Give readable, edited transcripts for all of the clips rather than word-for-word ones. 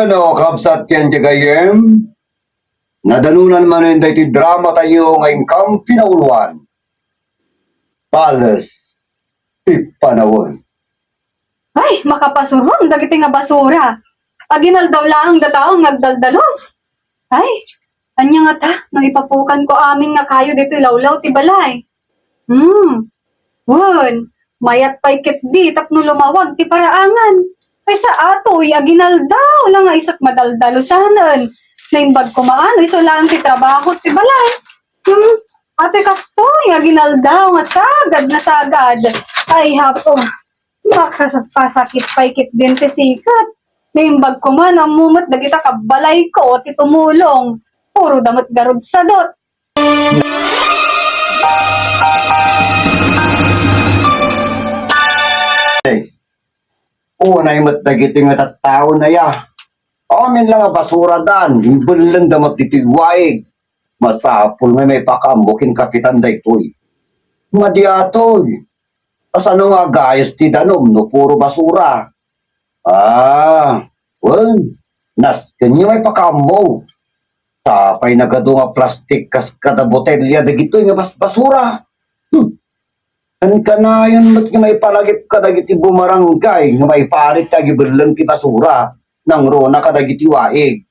Ano, kabsat yan kagayem? Nadalunan man rin dahil drama tayo ngayong kang pinauluan. Palace, ipanawon. Ay, makapasuron, dagiti nga basura. Aginal daw lang dataong nagdaldalos. Ay, anya nga ta, nang ipapukan ko amin nga kayo dito lawlaw ti balay. Won, mayat pa'y di, tapno lumawag ti paraangan. Ay sa atoy, aginal daw lang nga isot madaldalosanan. Naimbag ko maano, iso lang ti trabaho ti balay. Ate kastoy, aginal daw nga sagad na sagad. Ay, hapo. Makasakit paikit din ti sikat. Naimbag ko man, amumot dagita kabalay ko ti tumulong. Puro damot garod sadot. Unay mat dagiti nga tattao na ya. Amin lang nga basura dan, ibon lang damat titigwaig. Masapul nga may pakambukin kapitan daytoy. Nga di atoy. Asano nga gayos ti danom no puro basura. Well, nas kanyo may pakambo. Tapay nagado nga plastik kas kada botelya dagito nga basura. An kanayon mat nga may palagip ka dagiti bumarangay nga may parit tagi berlang ti basura nang rona ka dagiti waig.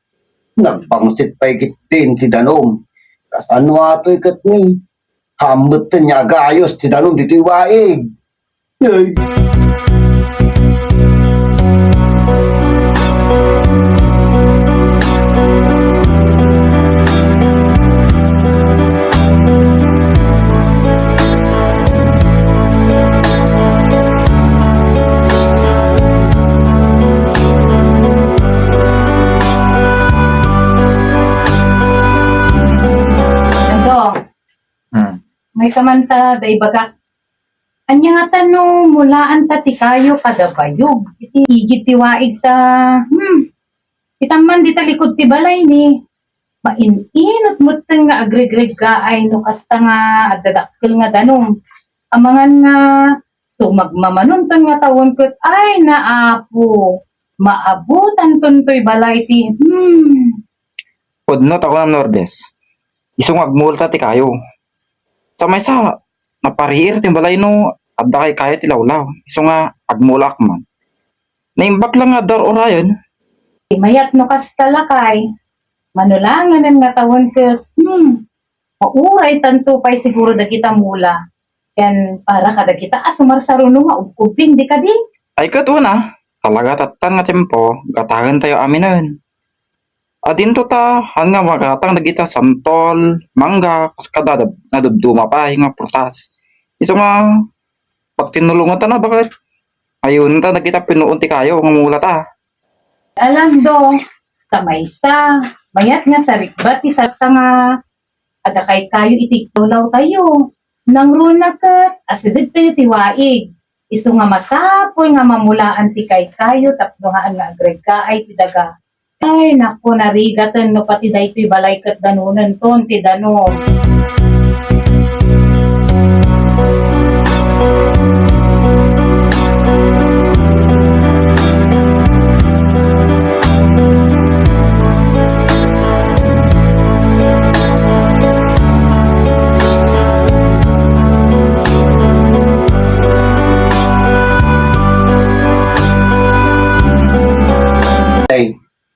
Nagbangsit pa'y kitin ti danom. Kasano ato'y katni? Hambet niya gayos ti danom diti waig. Ay. May kamanta, day baga. Anya nga tanong, mulaan ta ti kayo kada bayog. Iti higit ti waig ta. Itaman di ta likod ti balay ni. Maininot mo nga agregreg ka ay no kasta nga adadakil nga danom. Amangan nga sumagmamanunton nga tawon ket ay naapo. Maabutan tuntoy balay ti. Pudno ako ng Nordes. Isong agmulta ti kayo. Sa may sa napariir tin balay no adda kay kaya ti lawlaw. Iso nga agmulak man. Naimbak lang nga dar orayon. Mayat no kasta lakay. Manulangan nga tawon ket. Mauray tanto pay siguro da kita mula. Yan para kada kita sumarsaruno nga ugkuping di ka di. Ay kato na. Talaga tatan nga tempo. Gatagan tayo aminan. Adin to ta, hanga magatang nagita santol, mangga, kas kada naduduma pa, nga prutas. Iso nga, pag tinulungan ta na, bakit? Ayun ta, nagita pinuun ti kayo, nga mula ta. Alam do, sa maysa, mayat nga sa rikbat, isa sa nga, ada kay kayo itigtulaw tayo. Nang runa kat, asidig tayo tiwaig. Iso nga masapol nga mamulaan ti kay kayo, tapnohaan nga agreg ka ay tidaga. Ay, naku, narigatan no pati daytoy balay kat danunan ton, ti danom.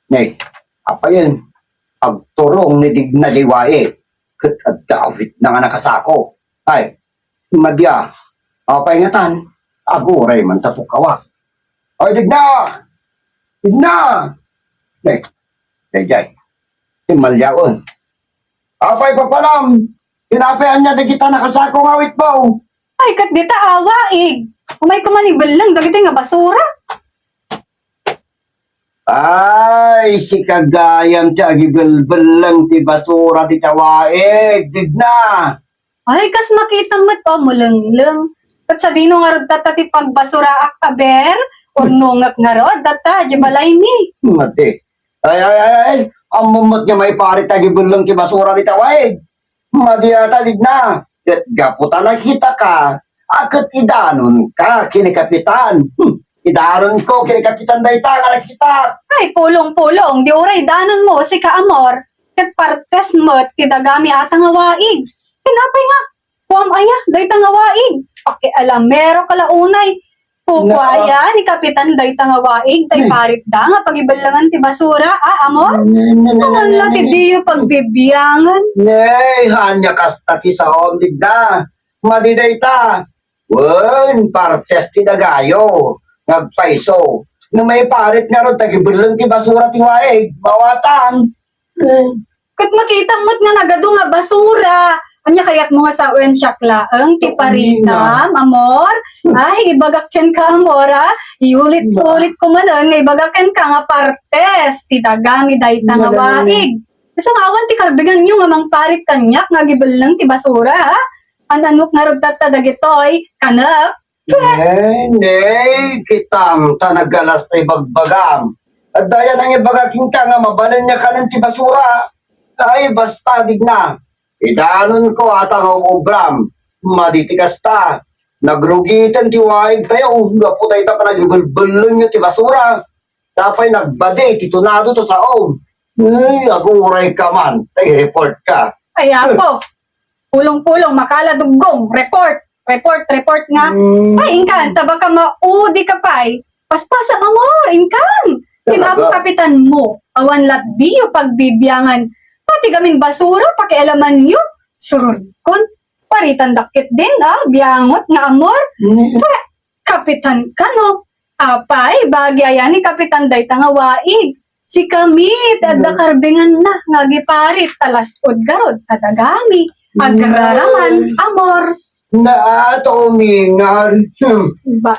Nay, apa yun? Agturong ni Digna Liwae. Kat at David na nga nakasako. Ay, madya. Apa ingatan? Aguray man tapok kawak. Ay, Digna! Digna! Nay, jay. Simalyaon. Apay papalam. Pinapayan niya di kita nakasako ngawit po. Ay, kat dita awaig. Umay ko manibal lang, dagiti nga basura. Ay, si kagayam siya, gibelbel lang ti basura ti kawaig, Digna. Ay, kas makita mo to, muleng-leng. At sa dino nga rod tata ti pagbasura akaber, o nungak nga rod, data, di balay mi. Mati. Ay. Ang mumot niya may pari ta gibel lang ti basura ti kawaig. Mati ata, Digna. At gaputa nakita ka, akat idanon ka, kinikapitan. Idaron ko, kay Kapitan Dayta, nga kita. Ay, pulong-pulong, di oray danon mo si Kaamor. Kat partes mo't kidagami atang awaig. Kinapay nga, huwam aya, daytang awaig. Pakialam, mero kalaunay. Pukwaya ni Kapitan daytang awaig, tay parit da nga pagibalangan ti basura, Amor? Wala ti diyo pagbibiyangan. Nay, hanya kasta ti sa omdig da. Madidayta. Wen, partes ti dagayo. Nagpaiso. Nung may parit nga ron, tagibulang ti basura ti waig. Mawatan. Kat makita mo't nga nagado nga basura. Anya kayat mo nga sa uwen syaklaang ti parinam, Amor? Ay, ibagakyan ka, Amor, ha? Iulit-ulit ko manon, nga ibagakyan ka nga partes. Ti dagami dayta nga waig. Isa nga awan ti karbigan nyo nga mang parit kanyak nga gibalang ti basura, ha? Ananok nga rod dagitoy, kanak. Nay, kitam, tanagalas tay bagbagam. At daya nang ibagaking ka nga mabalan niya ka ng ti basura. Ay, basta dig na. Idanon ko atang obram. Maditikas ta. Nagrugitan ti waig tayo. Gaputay ta pa nagibulbulong niyo ti basura. Tapay nagbade, ti tunado to sa om. Ay, aguray ka man. Tay, report ka. Ay, ako. Pulong-pulong, makaladugong. Report nga. Ay, inkan, taba ka maudi ka pa'y. Paspasa, Amor, inkan. Kinabo kapitan mo. Awan lat diyo pagbibiyangan. Pati gamin basura, pakialaman nyo. Surun kon. Paritan dakit din, biyangot nga, Amor. Kapitan ka, no? Apay, bagyayan ni Kapitan Dayta nga waig. Si kamit, at dakarbingan na, nga giparit, talasod garod, kadagami. Agraraman, Amor. Na ato umingal.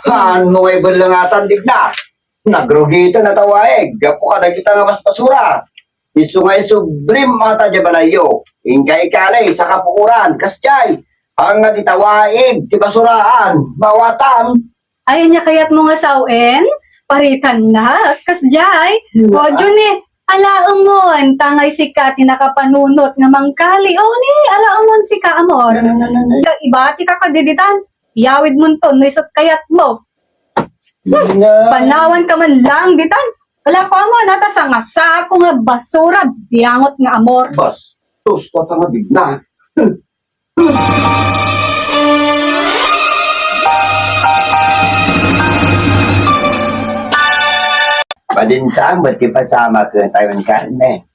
Han mo ay balangatan dig na. Nagrugitan na tawaig. Gapo ka na kita nga mas basura. Isu nga isublim mata di balayo. Ingkay kalay sa kapukuran. Kasyay. Ang nga titawaig. Ti basuraan. Mawatam. Ayaw niya kayat mo nga sawen, paritan na, kasjay. O, Juni, alaumon, tangay sika, tinakapanunot nga mangkali. O, ni, alaumon sika, Amor. Ibati ka kadiditan, yawid mo to, nisot kayat mo. Panawan ka man lang, ditan. Wala pa mo, nata sa nga sako nga basura, biyangot nga, Amor. Bas. Tos ko nga dig na. Padinsang ba't ipasama ka tayo ng karne?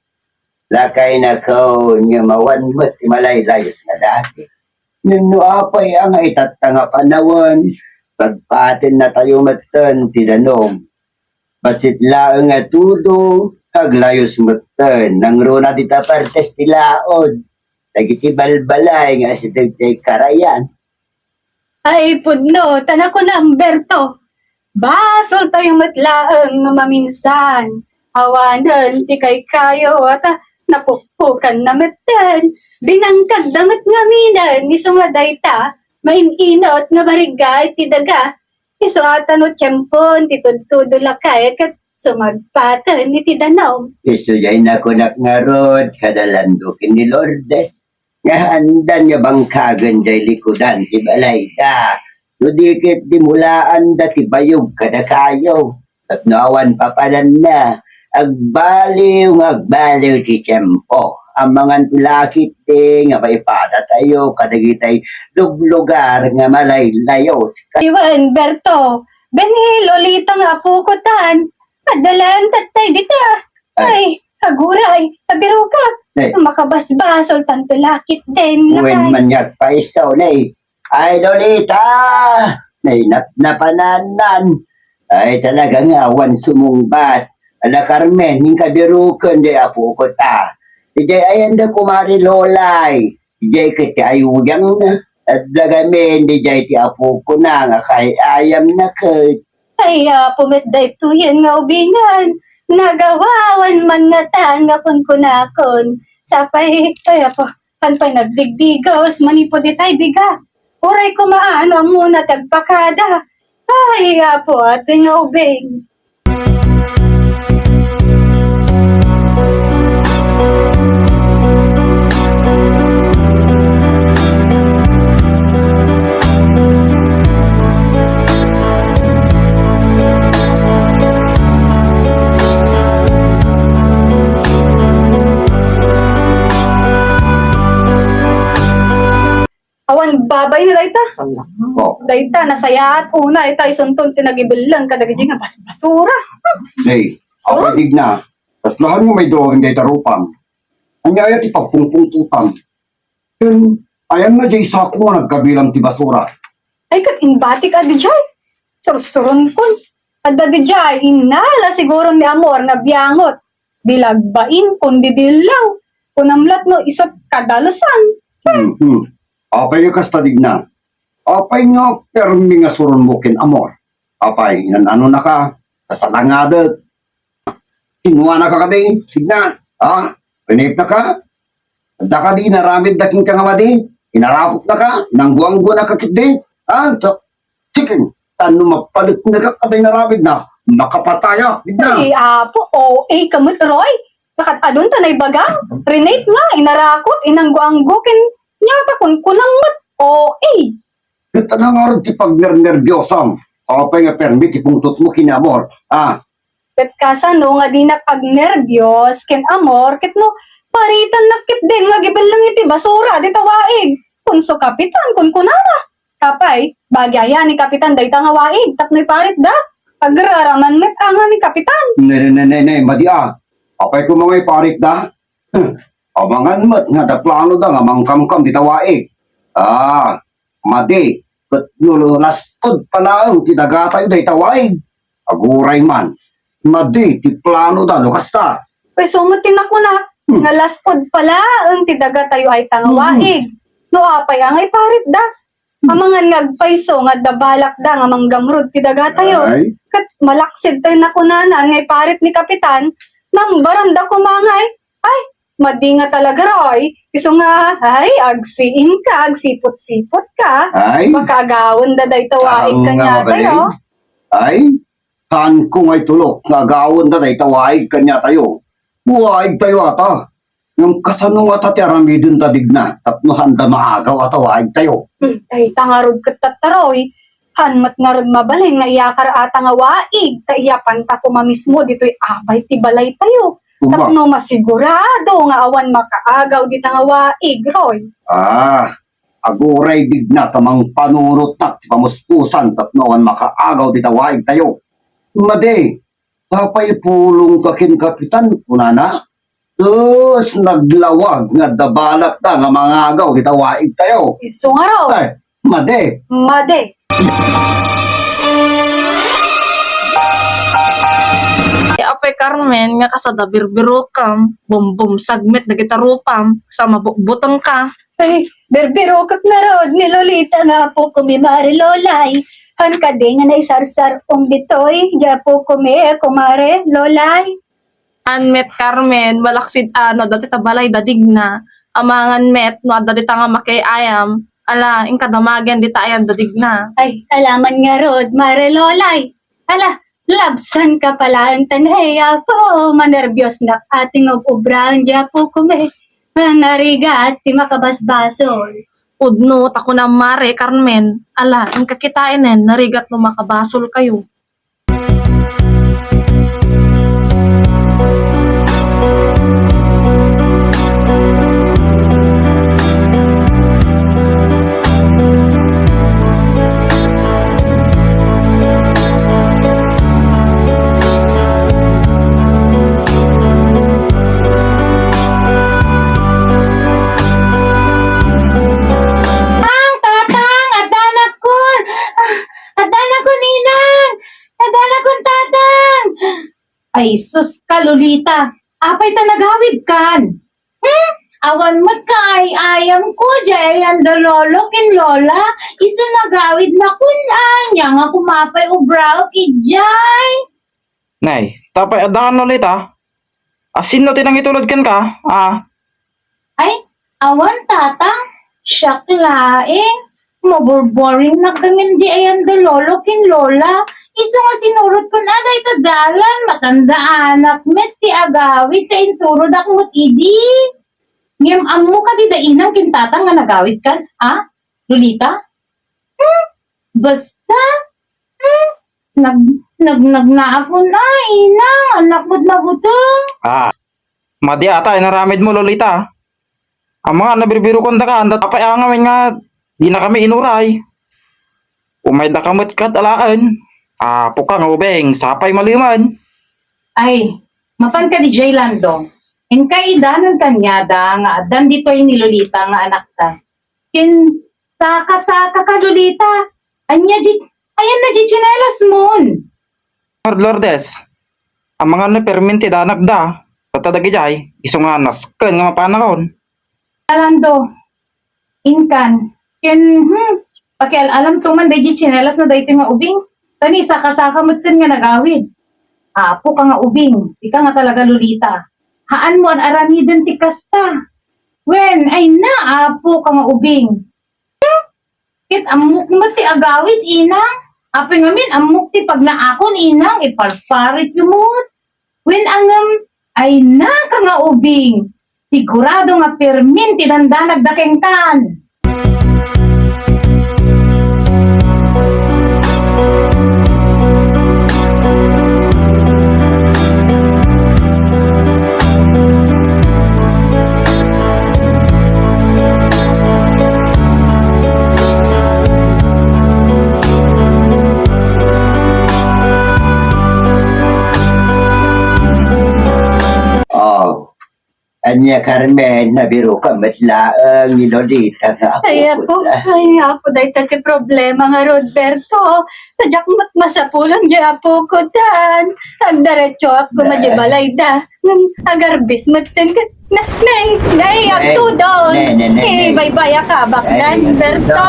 Lakay na ko niya mawan mo't imalaylayos na dati. Nunuapay ang itatanga panawan. Pagpatin na tayo matan tinanong. Basit laang nga tudo, aglayos matan. Nang runa dita partes tilaod. Nagitibalbalay nga si Tagtay Karayan. Ay, pudno, tanako na, Umberto. Basol tayong matlaang nga maminsan. Awanan, ti kay kayo at napupukan na matan. Binangkag damat nga minan, iso nga dayta, maininot nga barigay ti daga. Iso ata no tiyempon, ti tudtudo lakay, kat sumagpatan ni ti danaw. Iso yay nakunak nga rod, kadalandukin ni Lourdes. Nga andan nga bangkagan jay likudan ti balay da. Dudikit di mulaan dati bayog kada kayo. At nawan papalan na. Agbaliw ti tiyempo. Ang mga tulakit nga paipada tayo. Kadagitay luglugar nga malaylayo. Iwan, Berto, Beni, Lolita nga apukutan. Adalang tatay dita. Ay, haguray, tabiro ka. Ay. Makabasbasol tanto lakit din. Uwen manyak pa isaw na eh. Ay, Lolita! Nainap na pananan. Ay, talagang awan sumungbat. Ala Carmen, yung kabirukan, di apo ko ta. Di ayan na kumari lolay. Di kiti ayuyang na. At lagamin, di ti apo ko na. Nga kay ayam na kat. Ay, pumitday to yan nga ubingan. Nagawawan man nga tangapon kunakon. Sapay, kaya po, panpay nagdigdigos, manipo di tay biga. Uray kumaano muna tagpakada. Ay, po, ating nga ubing. Awan babay na dayta. Oh, Dayta, nasaya at una, ita isunton tinagibilang kadagiti nga basura. hey, So? ako digna. Tas lahat mo may drawing day tarupang. Anya ayat ipagpungpungtutan. Yun, ayan na jay sa ako nga nagkabilang ti basura. Ay kat inbatik adi jay. Surusuron kun. Adda di jay, inala siguro ni Amor nga biyangot. Dilagbain kun didilaw. Kunamlat no isot kadalasan. Apay nga kastadig na. Apay nga permi nga suron mo kin Amor. Apay, ano na ka, kasalangadat. Inuwa na ka kading, signa. Ha? Pinip na ka? Adda ka di, naramid daking ka nga madi. Inarakot na ka, nangguanggo na ka kiti. Ha? So, chicken. Ano mapalit na ka kading naramid na. Makapataya. Signa. Ay apo, kamot Roy. Kakat adun tanay baga. Renate nga, inarakot, inangguanggukin. Nyata kun kunangat. Ito na nga rin ti pag-nervyosam. Apay nga permi, ti pungtot mo kinamor. Ha? Ket kasano nga di nakag-nervyos ken Amor ket no paritan nakit din nga gibelang iti basura di tawaig. Kunso kapitan kun kunana. Kapay, bagyaya ni kapitan dayta nga waig tapnoy parit da. Pagraraman met anga ni kapitan. Ne, madia. Apay ko mga iparik da. Abangan mat nga da plano da nga mangkamkam di tawaig. Madi. Kat nulasod pala ang tidagatayo da tawaig. Aguray man. Madi, ti plano da, lukas ta. Kay sumutin ako na nga laspod pala ang tidaga tayo ay tangawaig. No apay angay parit da. Amangan ngagpayso nga dabalak da nga manggamrod tidaga tayo. Ay, Kat malaksid tayo na kunanan ngay parit ni kapitan. Mambaram da kumangay. Ay, madi nga talaga Roy. Iso nga, ay, agsiin ka, agsipot-sipot ka. ay. Makagawon da day tawaig ka niya tayo. Ay, saan ko ngay tulok, nagawon na day tawaig kanya tayo. Buwaig tayo ata. Yung kasanong ata ti aramidin tadig na, tapno handa maagaw at tawaig tayo. Tay tangarod kat tataroy. Hanmat nga rod mabalay nga iyakar ata nga waig. Ta iyapan ta kuma mismo dito'y abay ti balay tayo. Tumba. Tapno masigurado nga awan makaagaw di nga waig, Roy. Aguray digna tamang panunot na ti pamuspusan tapno awan makaagaw di tawaig tayo. Madi, tapay pulong kakin kapitan, punana. Tapos naglawag nga dabalak na nga mga agaw di tawaig tayo. Iso nga raw. Ay, madi. Made. Apay Carmen, nga kasada birbiro kam, bum sagmet na gitarupam, sa mabutang ka. Ay, berbero kat na rod ni Lolita nga po kumimari lolay. Han ka di nga naisarsar ditoy. Diya po kumare lolay. Anmet Carmen, malaksid dati tabalay dadigna. Amangan met, no dati nga makiayam. Ala, ing kadamagan di tayam dadigna. Ay, alaman nga rod, mare lolay. Ala, labsan ka pala ang tanaya po. Manerbyos na ating ubrahan diya po Nariga at ti makabasbasol. Udno, tako na mare Carmen. Ala, ing kakitainin, narigat no makabasol kayo. Ay, sus ka, Lolita. Apay talagawid kan. Awan magkay, ayam ko, jayan da lolo kin lola. Iso nagawid na kunan, yang ako mapay ubraw kijay. Nay, tapay adaan ulit Asin no tinang itulad kan ka? Ay, awan tatang, siyak laing. Maburboring na kami jayan da lolo kin lola. Iso nga sinurot ko na day kadalan, matanda anak, met ti agawid, ka insurod ako mo't idi. Ngayam amo ka di dainang kintatang nga nagawid kan, Lolita? Basta? Nagnaapon na, inang, anak mo't mabutong. Madi ata, inaramid mo, Lolita. Ang mga nabirbiro kong daka, anda tapay ang ngamin nga Di na kami inuray. Umay da kamot kat alaan. Apo ka nga ubeng, sapay maliman. Ay, mapan ka di Jay Lando. In kaidanan kanyada nga adan dito'y ni Lolita nga anak ta. Kin saka-saka ka Lolita. Ayan na di chinelas mon. Lord Lourdes, ang mga naperminti da nagda. Tatadagi jay, iso nga nasken nga mapanakon. Lando, inkan. Kin, pakialalam tuman da di chinelas na daytoy nga ubing. Tani saka-saka mo't kan nga nagawid. Apo ka nga ubing, sika nga talaga Lolita. Haan mo ang aramidon ti kasta. Wen, ay na, apo ka nga ubing. Kit amok mo ti agawid, inang. Apo nga min, amok ti pag naakon, inang, ipalparit yumot. Wen angam, ay na ka nga ubing. Sigurado nga permin, tinanda nagdakengkan. Oh, anya Carmen, nabiro ka matlaang ni Lolita nga ako. Ay ako, dahil taki problema nga, Roberto. Sadyak masapulong di apo ko tan. Agdaretso ako madyabalay da. Agarbis matin ka. Agto doon. Baybaya ka, bakdan, Berto.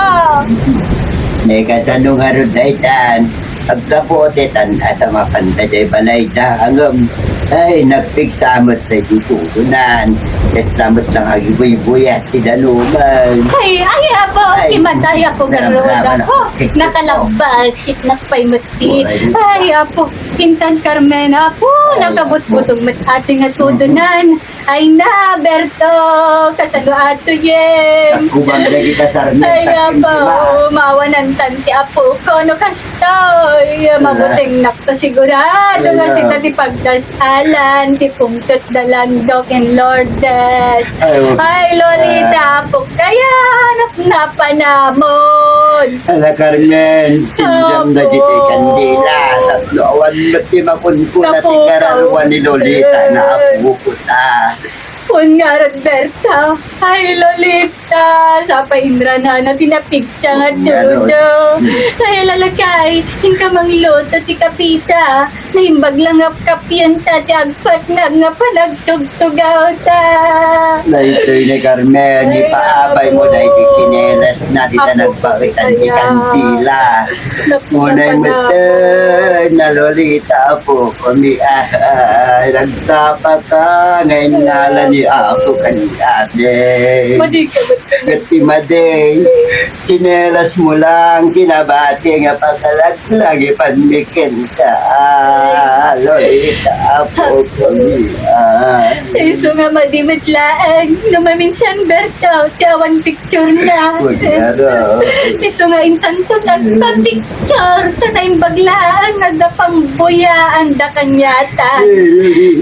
Nekatanong nga ron na itan. Agkapotetan at mapanta jay balay da hanggang ay nagpigsamot sa ditutunan. Kasamot lang agibuy-buyat si Daluman. Ay, apo, Ay, imatay ako garod naramdaman ako. ako. Nakalambag, sitnakpay mati. Ay, apo, Kintan Carmen, apo, nakabutbutong mat ating atudunan. Ay na, Berto, kasano ato yen. Takubang na kita sarnet. Ay, apo, mawanan tanti apo ko, no kastoy. Mabuting nakto sigurado nga Ay, sila di pagdasalan, di pungtot dalandok and Lourdes. Ay, Lolita, apo, kaya napanamon. Ala Carmen, sinjam na Apo. dito kandila. Tatlo awan ba't makunkuna ti Naku, kararuan ni Lolita na apo ko ta. Pun nga, Roberta. Ay, Lolita. Sa paindra na tinapig siya nga dudo. Ay, lalakay. Hingka mang loto ti kapita. Naimbag lang ang kapyanta ti agpat na nga panagtugtugaw ta. Naitoy ni Carmen, ipaabay mo na iti kinelas na kita Apo, nagpakitan ti kaya. kandila. Munay matan na Lolita po kami nagtapa ka ngayon nala ni ako kaniyade. Madi ka ba't ka Gati maday, kinelas mo lang, kinabati nga pagkalaglag, panmikin ka, Lolita po kami. Iso nga madimitlaan. Numaminsan, Berto. Tiyawan picture na. Kunyaro. Iso nga intanto nagpa-picture. Tanay baglaan. Nagdapang buyaan da kanyata.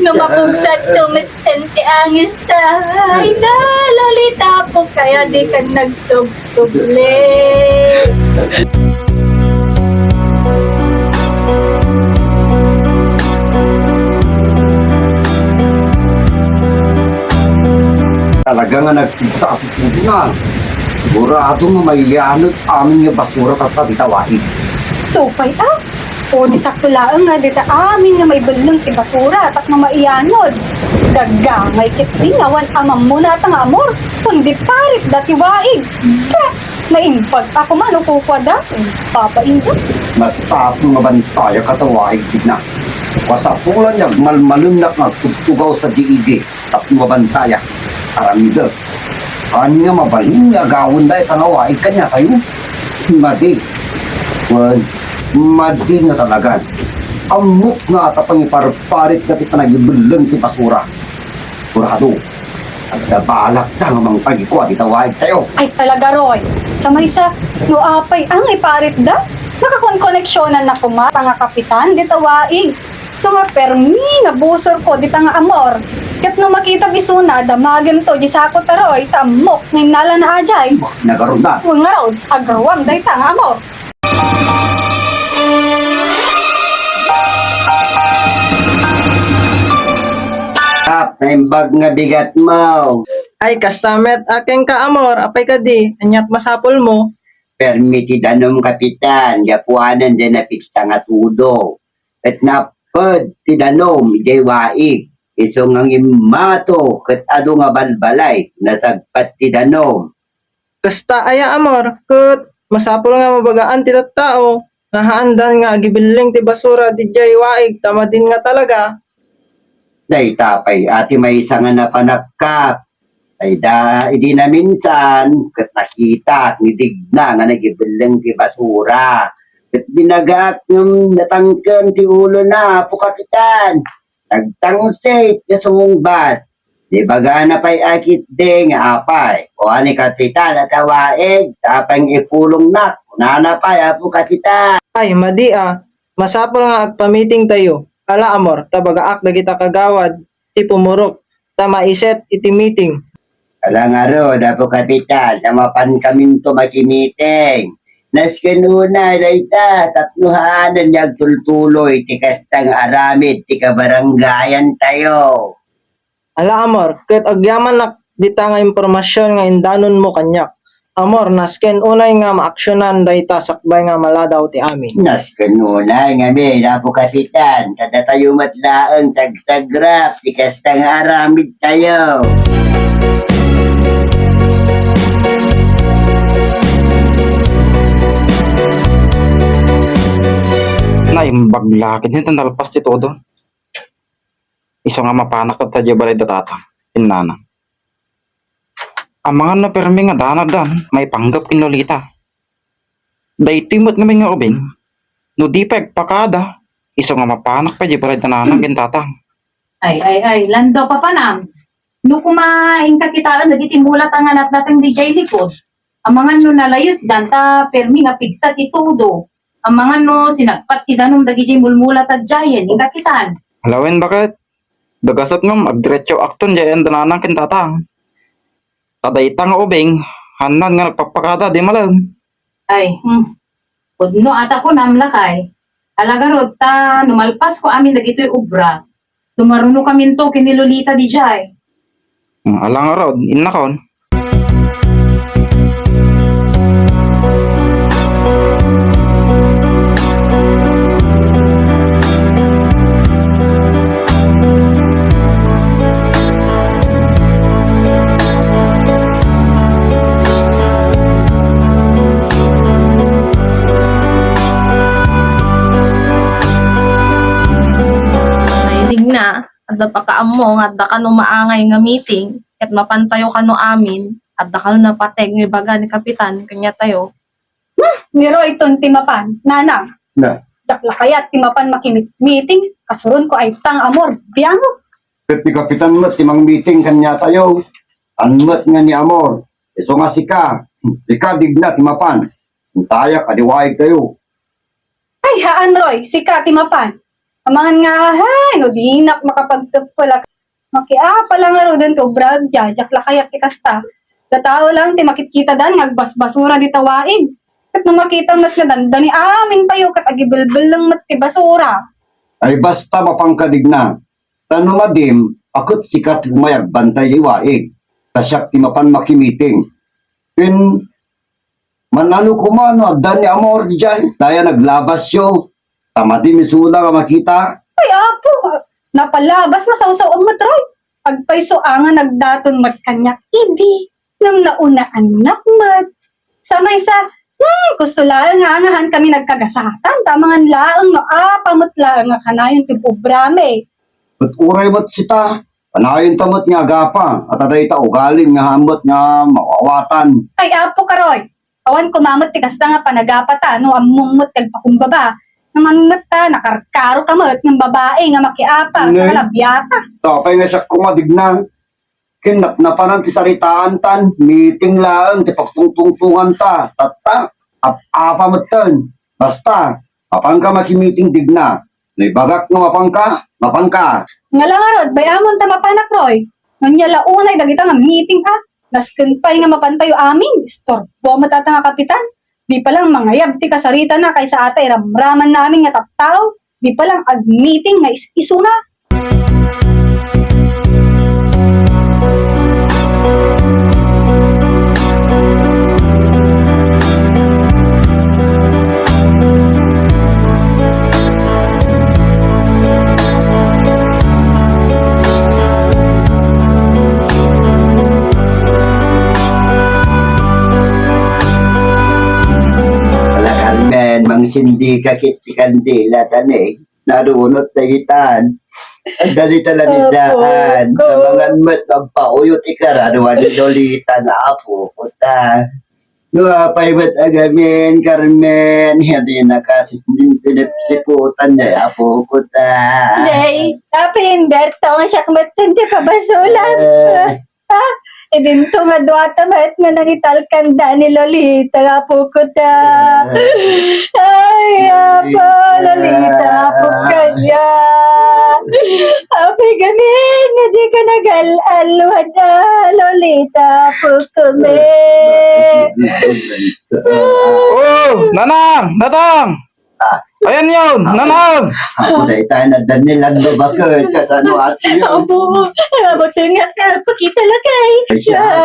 Numapugsat tumitente angis ta. Ay na, Lolita po. Kaya di ka nagsubtuble. Talaga nga nagsigsa ako na. Sigurado nga mayayanot amin nga basura tatawitawain. Supay o di sakto laang nga dita amin nga may bulong ti basura at nga maianod. Gagangay kit din awan amam mo na tang amor. Kundi parit dati waig. Naimpag ako man o kukwa dati. Papainda. Mataas nga bantaya katawain na. Kasapulan niya malmalunnak nga tugtugaw sa diigi at nga bantaya. Aramida. Ani nga mabaling nga gawin dahil tanawain kanya kayo. Madi. Well, madi nga talaga. Amok nga ata pang iparparit na kita nagibulang ti basura. Kurado. At nabalak na nga mga pagikuha itawain tayo. Ay talaga Roy. Sa may sa nuapay ang iparit da. Nakakon-koneksyonan na kumata nga kapitan dita waig. So nga permi nga busor ko dita nga amor. Kat no makita bisuna, damagan to, di sakot taroy, tamok, ngayon nala na ajay. Nagaroon na. Huwag nga raw, agrawang day tanga mo. Kap, naimbag nga bigat mo. Ay, kastamet, aking kaamor, apay ka di, anyat masapol mo. Permitted anong kapitan, gapuanan din na piksa nga tudo. At napad, tidanom, di waig. Iso nga imato, kat ado nga balbalay, nasagpat tidanom. Kasta aya amor, kut, masapol nga mabagaan ti tao. Nahaandan nga, gibiling ti basura, di jay waig, tama din nga talaga. Day tapay, ati may isa nga napanagkap. Ay da, hindi na minsan, kat nakita, nidigna nga nagibilang ti basura. Kat binagak ng natangkan ti ulo na, po kapitan. Nagtangsit na sumungbat. Di baga na pa'y akit ding apay. O ani kapitan at awaig, tapang ipulong na. Kunana pa'y apo kapitan. Ay, madi masapol nga agpamiting tayo. Ala amor, tabagaak na kita kagawad, ti pumurok, tama iset iti meeting. Ala nga ro, apo kapitan, namapan kami to makimiting. Naskanuna, dayta, tatluhanan niyag tultuloy, ti kastang aramid, ti kabaranggayan tayo. Ala amor, ket agyaman nak dita nga impormasyon nga indanon mo kanyak. Amor, nasken unay nga maaksyonan dayta sakbay nga maladaw ti amin. Naskanuna, ngamin, apo kapitan, kada tayo matlaang tagsagrap, ti kastang aramid tayo. Naimbag lakid nito nalpas ti todo. Iso nga mapanak at tadya balay datata. Pinana. Ang mga napermi nga danadan, may panggap kinolita. Daytimot nga may nga ubing, no di pagpakada, iso nga mapanak pa di balay dananang gintatang. Ay, lando pa panam. No kumain ka kitaan, nagitimulat ang anak natin di jay likod. Ang mga no nalayos danta, permi nga pigsa ti todo. Ang mga no sinagpat ti danong dagi jay mulmulat at jayan, yung kakitaan. Halawin bakit? Dagasat ngam, agdiretso akton jayan dananang kintatang. Tadayta nga ubing, hanan nga nagpapakada di malam. Ay, Pudno ata ko namlakay. Alaga rod ta, numalpas ko amin dagito'y ubra. Tumaruno kami to kinilolita di jay. Alang rod, innakon. Naidig na, adda pa kaamo, adda ka no maangay nga meeting, ket mapantayo ka no amin, adda ka no napateg nga baga ni kapitan, kanya tayo. Niro iton timapan, nanang. Na, Dakla kaya timapan makimit meeting, kasurun ko ay tang amor, biyamo. kat ni kapitan mo, timang meeting kanya tayo. Anmat nga ni Amor. Iso nga sika digna, timapan. Taya, kadiwaig tayo. Ay, haan Roy, sika timapan. Amangan nga, hay, no dinak makapagtagpala. Makiapa lang nga ro din to, brad, jajak la kaya tikasta. Datao lang, ti makitkita dan, ngagbasbasura di tawaig. Kat nung makita mat nga dan, dani amin tayo, kat agibilbil lang mat ti basura. Ay basta mapangkadigna. Tano madim, akot sikat lumayag bantay iwaig. Tasyak timapan makimiting. Pin, manalo kumano, agdan ni Amor dyan. Daya naglabas yo. Tamadi misula nga makita. Ay, apo, napalabas na sausaw ang matroy. Agpaiso nga nagdaton mat kanyak, idi, nang nauna anak mat. Samay sa, gusto lang nga angahan kami nagkagasatan, tamangan laang no, pamot lang nga kanayon ti pobrame. At uray mo't sita. Panayon tamot nga agapa. At aday ta ugaling nga hamot nga mawawatan. Ay, apo karoy, awan kumamot ti kasta nga panagapata, no, amumot tagpakumbaba. Naman ta, nakarkaro kamot ng babae nga makiapa sa Ngay. kalabyata. Tapay nga siya kumadigna. Kinatnapanan ti saritaan tan. Meeting lang, ti pagtungtungtungan ta. Tata, apa mo tan. Basta, apang ka makimiting digna. Naibagak nga mapang ka, Mapangka. Nga lang arod, bayamon ta mapanak, Roy. Nganyala unay, dagita nga meeting ha. Nasken pa'y nga mapantayo amin. Istorbo matata nga kapitan. Di pa lang mangayab ti kasarita na kaysa atay ramraman namin nga taptaw. Di pa lang ag-meeting nga isuna. Wala Carmen, mang sindi ka kiti kandila tani. Narunot na itan. Ang dali talaga saan. Sa mga mat, magpauyot ikararuan ni Lolita na apo ko ta. Nuapay ba't agamin, Carmen? Hindi na kasi pinipsiputan niya apo ko ta. Jay, tapi Humberto nga siya kumatan ti pabasulan. Idinto nga duwata maet nga nangitalkanda ni Lolita nga po ko ta. Ay, apo, Lolita, apo kanya. Api gamin, nga di ka nag-alwad na, Lolita, apo kami. Oh, Nanang! Datang! Ayan yun! Nanang! Ako na itan na danilan do bakit kasano ati yun. Apo, abutin nga ka, pakita lakay.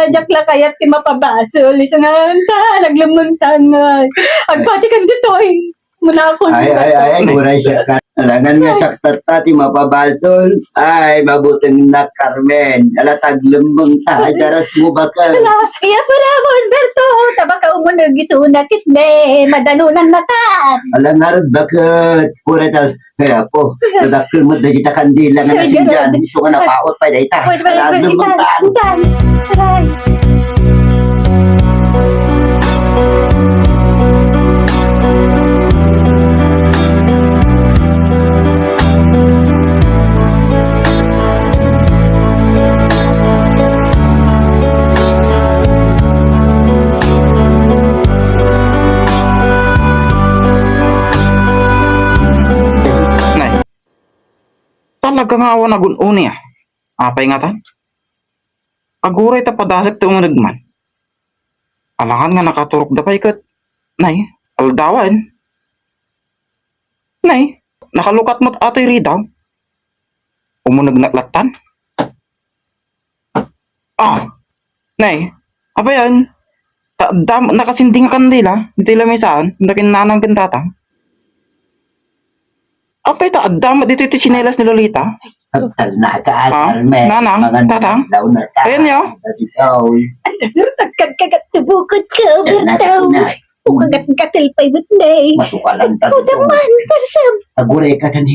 Jak lakay at ti mapabasol, isa nga anta, naglamuntan nga. Agpati kan dito eh. Muna ako. Ay, guray siya ka. Alangan nga saktat ti mapabasol. Ay, mabuting na Carmen. Alatag lumbang ta, daras mo bakit. Iya pala mo, Humberto. Taba ka umunag isunakit me. Madanunan na ta. Alangan bakit. Pura tas, kaya po, nadakil mo na kita kandila nga nasindihan. Gusto nga napaot pa dahil ta. Wait, Alang lumbang ta. itan. Aray. Nay. Talaga nga awan nagun-uni ah. Apay nga ta? Aguray ta padasag ti umunagman. Alangan nga nakaturok da pay kat. Nay, aldawan. Nay, nakalukat mo't atoy ridaw. Umunag naklatan. Ah, nay, apa yan? Nakasindi nga kandila, dito lamisaan, dakin nanang kintatang. Apay ta, adama dito iti sinelas ni Lolita. Pagtal na ka, Ah, Carmen. nanang, Mga tatang. daw na ta. Ayan yo. Ikaw. Kagkagat-tubukot ka, Humberto. Ukagat-gatil pa'y butnay. Masukalan ta. Ikaw naman, parsam. Aguray ka tani.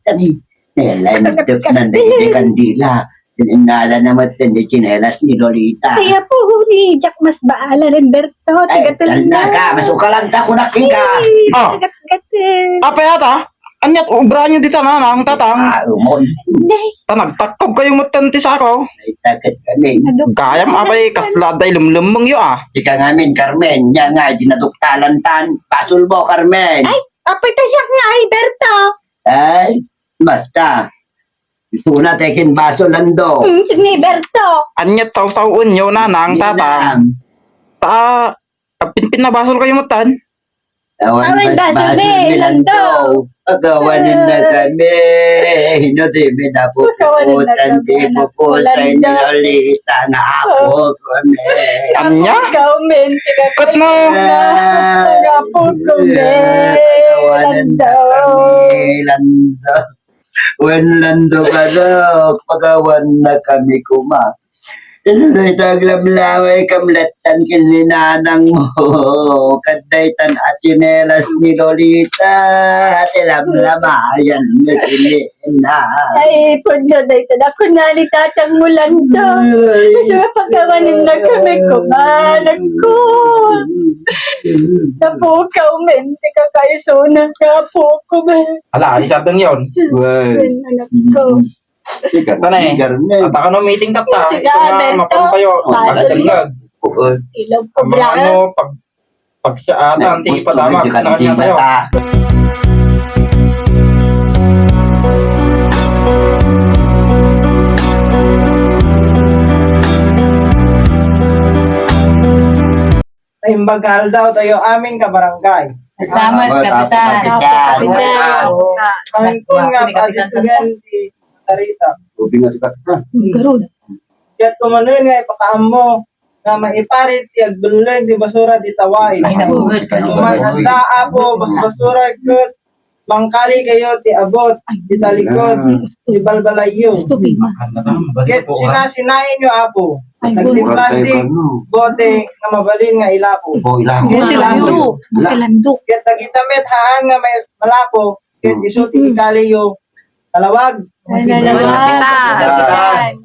Tani. Nalandap na hindi kandila. Inala naman sa chinelas ni Lolita. Kaya po, ni Jack mas baala, Humberto. Ay, Tigatal na ka. Masukalan ta ko nakika. Ah, Gagat-gatil. apay ata. Anyat, ubra nyo dito nanang, tatang. Umon. Nay, Tanagtakob kayong matanti sa ako. Ay, tagat kami. Kayam apay kasladay lumlumong yo ah. Ika ngamin, Carmen. Nya nga, dinaduktalan tan. Pasul mo, Carmen. Ay, apay ta siya nga, Humberto. Ay, basta. Gusto na tekin baso lando. Sige, Humberto. Anyat saw-sawun yo nanang, tatang. Ta, pinpin na basol kayo matan. Awan Awan bas baso baso ni lando. Pagawanin na kami. Hindi mi na puputan. Di pupusan ni Lolita nga ako kami. Anya? Ikaw, men. Kat no? Tagapo ko, men. Pagawanin na kami. Lando. When lando ka daw, pagawan na kami kuma. Isa'y taglamlamay kamlatan kininanang mo. Kadaytan at chinelas ni Lolita. At ilamlamayan na kinina. Ay, punyo na ito. Ako na ni tatang mulan to. Kasi pagkawanin na kami kumanan ko. Napukaw, men. Tika kayo sunang kapo ko, men. Ala, isatang yon. Anak ko. Tanay, at ako no meeting ka ta. Sige, Ito nga, Alberto. mapang kayo. Basol Malatangag. Ilaw ko, Ang mga ano, pag siya ata, ang tingin pa damag. Na kanya tayo. na imbagal daw tayo amin ka barangay. Salamat, Kapitan. Kapitan. Ang kun nga paaditugan di Sarita. Sabi nga tika ka. Garod. Kaya't kumanon nga ipakaamo nga maiparit iyag buloy di basura di tawai. Ay, nabugod. Mananda apo bas basura ket mangkali kayo ti abot di talikod di balbalayo. Stupid ma. Ket sinasinain nyo apo. Ay, Nagdi-plastic bote nga mabalin nga ilapo. Oh, ilang. Ket Bukilandok. Bukilandok. ket nagitamit haan nga may malapo ket isuti ikaliyo talawag. Kapitan.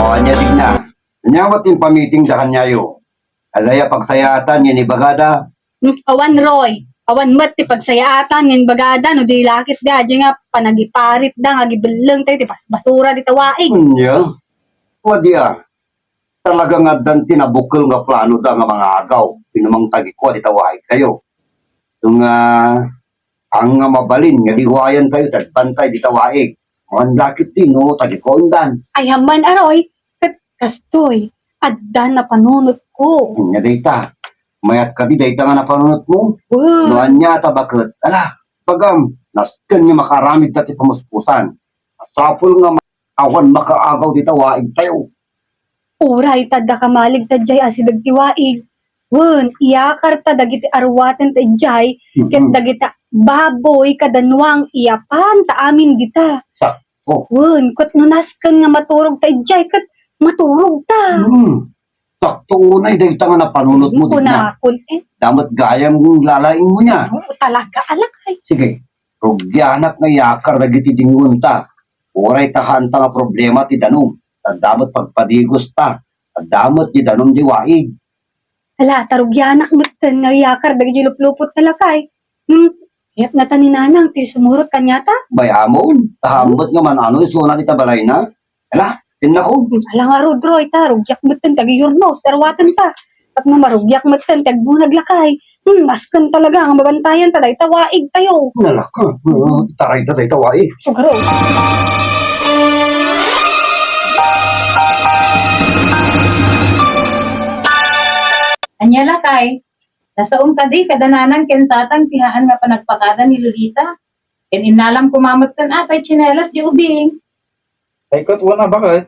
O, anya digna. Nyawat yung pamiting sa kanya yo. Alaya pagsayatan yan ibagada. Awan Roy. Awan mat ti pagsayaatan ngin bagada no di lakit da di nga panagiparit da nga gibelang tayo ti basura di tawaig. Nya. Wadi talagang adan tinabukil nga plano da nga mga agaw. Pinamang tagi ko di tawahig kayo. Yung ang nga mabalin nga liwayan kayo tagbantay di tawahig. Mga lakit din no tagi ko undan. Ay haman aroy. Kat kastoy. Addan na panunot ko. Nya dayta. Mayat ka di dayta nga napanunot mo. Wow. Nuan niya tabakot. Ala, pagam, nasken niya makaramid dati pamuspusan. Sapul nga awan makaagaw di tawaig tayo. Uray tada kamalig tadjay asidag tiwaig. Wen, iyakar ta dagiti arwaten tadjay. Ket dagiti baboy kadanwang iyapan ta amin gita. Sakto. Wen, ket nunasken nga maturog tadjay ket maturog ta. Sakto unay dayta nga napanunot mo din na. Kunakon Damat gayam kung lalaing mo niya. talaga alakay. Sige, rugyanak nga yakar dagiti dingunta. Uray tahan ta nga problema ti danom. Tadamat pagpadigos ta. Tadamat ti danom di waig. Hala, tarugyanak mutten nga yakar dagiti luplupot talakay. Kaya't na taninanang ti sumurot kanyata. Bayamon, tahamot nga man ano isuna ti tabalay na. Ala, tinako. Ala nga rudroy ta, rugyak mutten tagi yurnos, darwatan ta. At nga marugyak mutten tagbunag lakay. Askan talaga ang mabantayan ta day tawaig tayo. Nalaka, taray na tayo tawaig. Sugaro. Anya lakay. Nasaon ka di kadananan ken tatang tihaan nga panagpakada ni Lolita. Ken inalam kumamot kan atay tsinelas di ubing. Ay, kat wala bakit?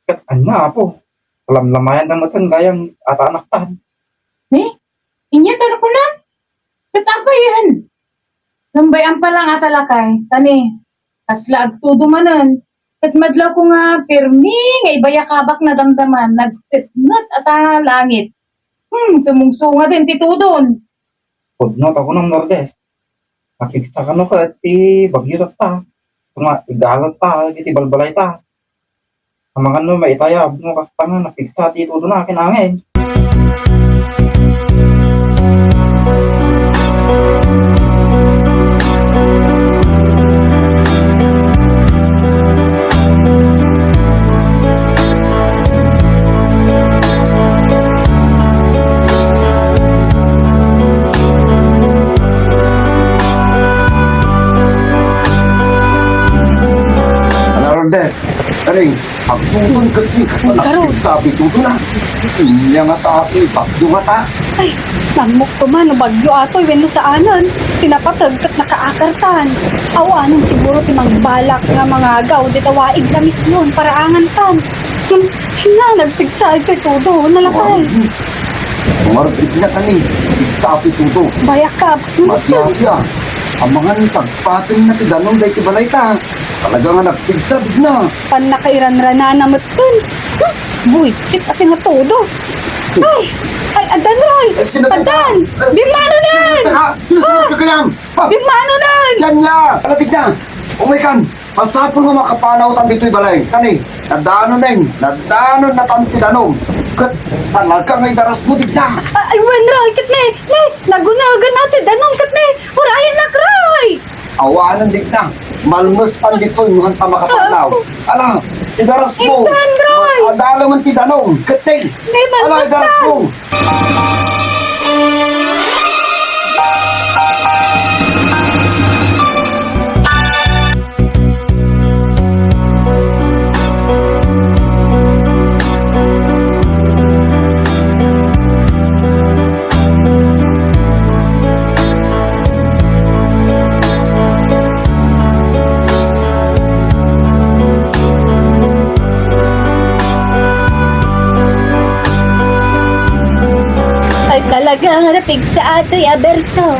Kat anya po. Alam-lamayan na matan gayang ata anak tan. Inya taga ko na. Kat apa yan? Lambayan pa lang ata lakay. Tani, kasla agtudo manan. Kat madlaw ko nga pirmi nga ibayakabak na damdaman. Nagsitnat ata langit. Sumungsunga din titudon. Pudnot ako ng Nordes. Nakikita ka no kat bagyo ta. Nga igalat ta, iti balbalay ta. Amangan no maitayab mo kasta nga napigsa ti tudo na kinangin. Alordes, taring, agtuman kasi Karon. sabi tuto na. Inya nga tapi, bagyo nga ta. Ay, namok ko man, no bagyo ato, wendo sa anan. Tinapatag kat nakaakartan. Awanan siguro timang balak nga mga agaw, di tawaig na mismo, paraangan tan. Hina, nagpigsa ito todo, nalakay. Margit na kani, sabi tuto. Bayakap. Masyaya, ang mga tagpating na tiganong dahi tibalay ta. Talaga nga nagpigsabig na. Pan nakairan-rana na matun. Buit, sit at nga todo. Ay, adan Roy! Adan! Di mano nan! Kayam! Di mano nan! Yan niya! Kalapit na! Umikan! Masapol nga makapanaw tan dito'y balay. Kani, nadano na yun. Nadano na tan tidanong. Kat, talaga nga'y daras mo digsa. Ay, wen Roy, kat ne! Ne, nagunagan natin, danong kat ne! Urayan na Roy! Awanan digna. Malmus pan dito yung hanta makapanaw. Alam, idaras mo. Intan, Roy! Adala man ti danong, keting. Hindi, Alam, malmas idaras ka! mo. Ay talagang rapig sa ato'y Aberto.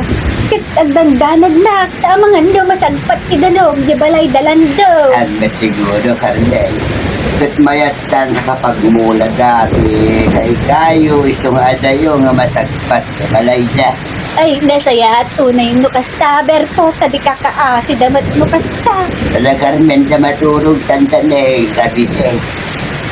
Kat agdandanag na, tamang ando masagpat idanog, di balay dalando. At siguro, Carmen, kat mayatan kapag mula dati, kay kayo, isang adayo nga masagpat sa malayda. Ay, nasaya at unay mo kasta, Aberto, tadi kakaasi damat mo kasta. Tala, Carmen, sa maturog tantanay, sabi siya.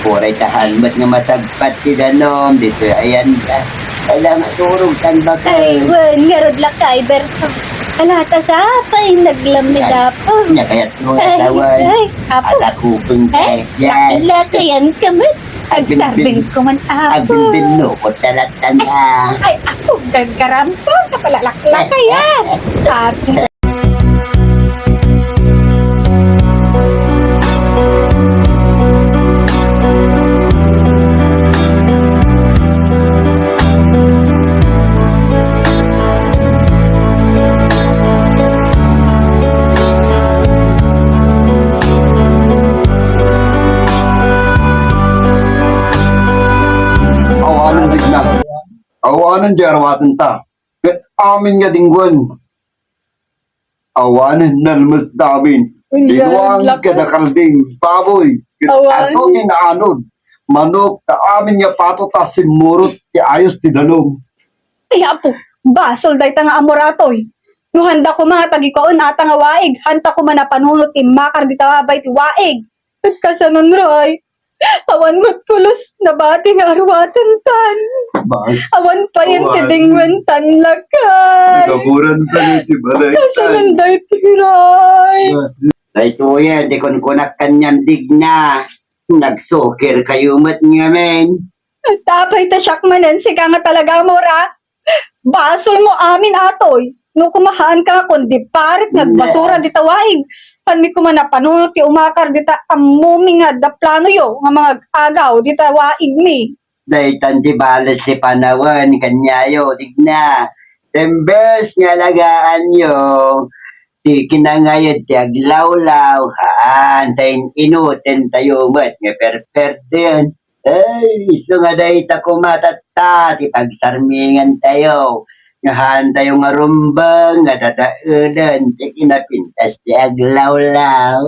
Puray tahan, ba't nga masagpat si Danom, dito ayan ka. Tala, maturog tan ba Ay, kayo? wan, ngarod lang ka, Aberto. Alata sa apay, naglamid apo. Nya kaya't mo Ay, asawan. ay, apo. At ako pong Ay, yan. nakilakayan ka man. Agsabing ko man Ang apo. bimbino ko talatan na. Ay, ako, gagarampo, kapalalaklakayan. Apo. Awanan digna. Awanan di arwatan ta. Ket amin nga dingwan. Awanan nalmas damin. Dinuang kadakalding baboy. Ket Awan. ato tinaanod. Manok ta amin nga pato ta simurot ti ayos ti danom. Ay, apo, basol day nga amoratoy. No handa ko mga tagikaon ata nga waig, hanta ko man na panunot ti makar di tawabay ti waig. At kasanon, Roy, awan mo't pulos na bati nga arwatan tan. Bas. Awan pa yan ti Awan. dingwan tan lakay. Nagaburan pa ni ti balay. Kasanon day ti Roy. Ay tuya, di kon kunak kanyan digna. Nagsukir kayo mat nga men. Tapay ta siyak manan, sika nga talaga mora. Basol mo amin atoy. No kumahaan ka kundi parit nagbasura di tawaig. Panmi ko man na panunot ti umakar di ta amumi nga da plano yo nga mga agaw di tawaig mi. Dahil tanti balas si panawan, kanyayo, digna. Tembes nga lagaan nyo, di kinangayad ti aglawlaw, haan, tayin inutin tayo mat, nga perperde. Ay, iso nga dahi ta kumatata, ti pagsarmingan tayo. Nga haan tayo nga rumbang, nga tataudan, ti kinapintas ti aglawlaw.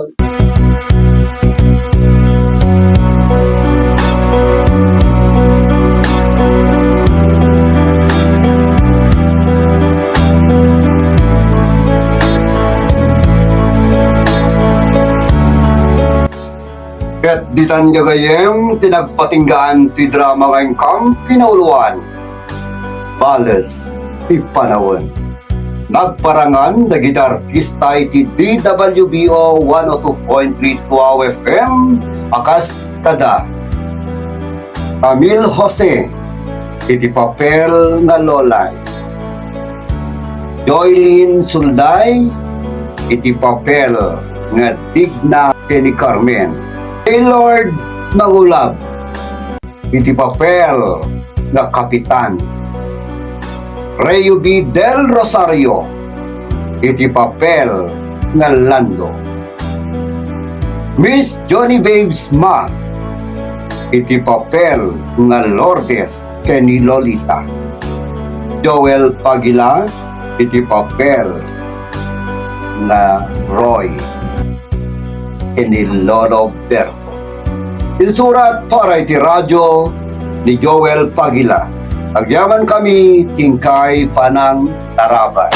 Ket ditan nga gayem tinagpatinggaan ti drama ngayong kang pinauluan. Bales ti panawon. Nagparangan dagiti artista iti DWBO 102.3 Tuaw FM akas kada. Camille Jose iti papel nga lolay. Joylyn Sulday iti papel nga digna ni Carmen. Taylor Mangulab iti papel nga kapitan. Rayo B. Del Rosario iti papel nga Lando. Miss Johnny Babes Ma iti papel nga Lourdes keni Lolita. Joel Pagila iti papel nga Roy keni Lolo Berto. Insurat para iti radyo ni Joel Pagila. Agyaman kami tingkay panang Taraban.